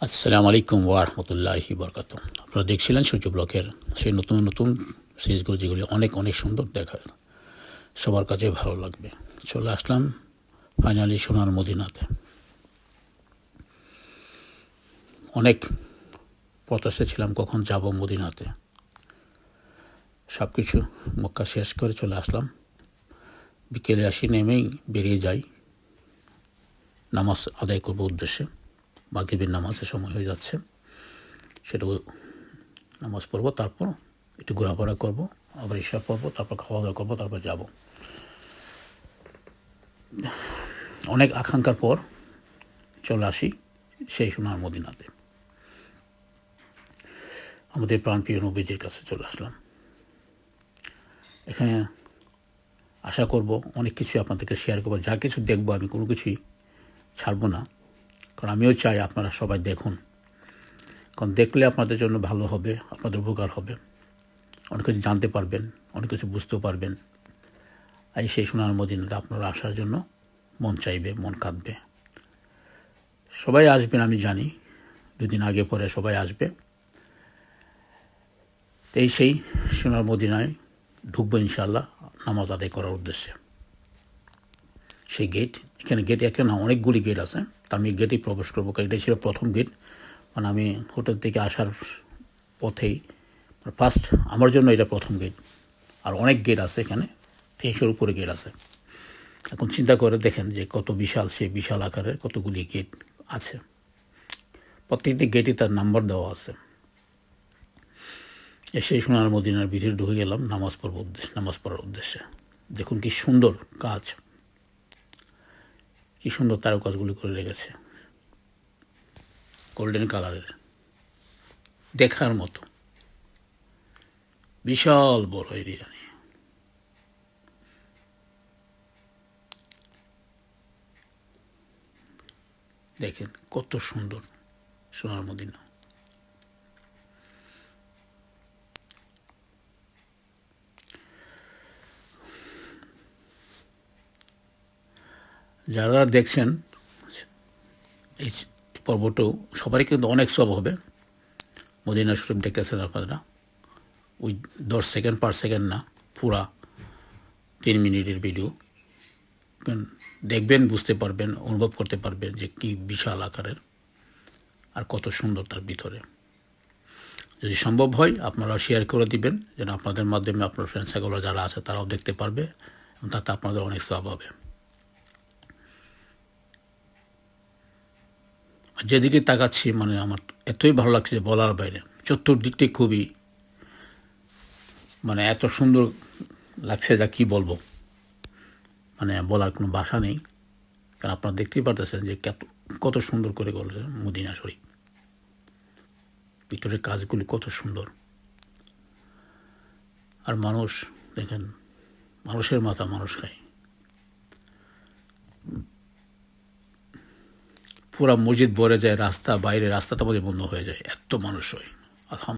আসসালামু আলাইকুম ওয়া রাহমাতুল্লাহি ওয়া বারাকাতুহু। আপনারা দেখছিলেন সূর্য ব্লকের সেই নতুন নতুন সিরিজগুলো, যেগুলি অনেক অনেক সুন্দর দেখার, সবার কাছে ভালো লাগবে। চলে আসলাম ফাইনালি সোনার মদিনাতে। অনেক প্রত্যাশা ছিলাম কখন যাব মদিনাতে। সব কিছু মক্কা শেষ করে চলে আসলাম। বিকেলে আসি, নেমেই বেরিয়ে যাই নামাজ আদায় করব উদ্দেশ্যে। মাগরিবের নামাজের সময় হয়ে যাচ্ছে, সেটাও নামাজ পড়ব, তারপর একটু ঘোরাফেরা করব, আবার ইশা পড়ব, তারপর খাওয়া দাওয়া করবো, তারপর যাব। অনেক আকাঙ্ক্ষার পর চলে আসি সেই সোনার মদিনাতে। আমাদের প্রাণপ্রিয় নবীজির কাছে চলে আসলাম। এখানে আশা করব অনেক কিছু আপনাদেরকে শেয়ার করবো। যা কিছু দেখবো আমি কোনো কিছুই ছাড়বো না, কারণ আমিও চাই আপনারা সবাই দেখুন, কারণ দেখলে আপনাদের জন্য ভালো হবে, আপনাদের উপকার হবে, অনেক কিছু জানতে পারবেন, অনেক কিছু বুঝতেও পারবেন। এই সেই সোনার মদিনাতে আপনারা আসার জন্য মন চাইবে, মন কাঁদবে। সবাই আসবেন আমি জানি, দুদিন আগে পরে সবাই আসবে। এই সেই সোনার মদিনায় ঢুকবো ইনশাআল্লাহ নামাজ আদায় করার উদ্দেশ্যে। সেই গেট, এখানে অনেকগুলি গেট আছে, তা আমি গেটেই প্রবেশ করবো, কারণ এটাই ছিল প্রথম গেট। মানে আমি হোটেল থেকে আসার পথেই ফার্স্ট, আমার জন্য এটা প্রথম গেট। আর অনেক গেট আছে এখানে, 300-র উপরে গেট আছে। এখন চিন্তা করে দেখেন যে কত বিশাল, সেই বিশাল আকারের কতগুলি গেট আছে। প্রত্যেকটি গেটই তার নাম্বার দেওয়া আছে। সেই সোনার মদিনার ভিতরে ঢুকে গেলাম নামাজ পড়ার উদ্দেশ্যে। দেখুন কি সুন্দর কাজ, কি সুন্দর তারও কাজগুলি করে রেখেছে, গোল্ডেন কালারের, দেখার মতো। বিশাল বড় এরিয়া নিয়ে দেখেন কত সুন্দর সোনার মদিনা। যারা দেখছেন এই পর্বটাও, সবারই কিন্তু অনেক সব হবে। মদিনা শরীফ দেখতেছেন আপনারা, ওই 10 সেকেন্ড পার সেকেন্ড না, পুরা 3 মিনিটের ভিডিও দেখবেন, বুঝতে পারবেন, অনুভব করতে পারবেন যে কি বিশাল আকারের আর কত সুন্দর তার ভিতরে। যদি সম্ভব হয় আপনারা শেয়ার করে দিবেন, যেন আপনাদের মাধ্যমে আপনার ফ্রেন্ড সার্কেল যারা আছে তারাও দেখতে পারবে, এবং তাতে আপনাদের অনেক সওয়াব হবে। যেদিকে তাকাচ্ছি মানে আমার এতই ভালো লাগছে বলার বাইরে। চতুর্দিকটি খুবই মানে এত সুন্দর লাগছে, যা কি বলবো, মানে বলার কোনো ভাষা নেই। কারণ আপনারা দেখতেই পারতেছেন যে কত সুন্দর করে করছে মদিনা শরীফ, ভিতরের কাজগুলি কত সুন্দর। আর মানুষ দেখেন, মানুষের মাথা মানুষ খায়। পুরা মসজিদ ভরে যায়, রাস্তা বাইরে রাস্তাটা আমাদের বন্ধ হয়ে যায়, এত মানুষ হয়। আলহামদুলিল্লাহ।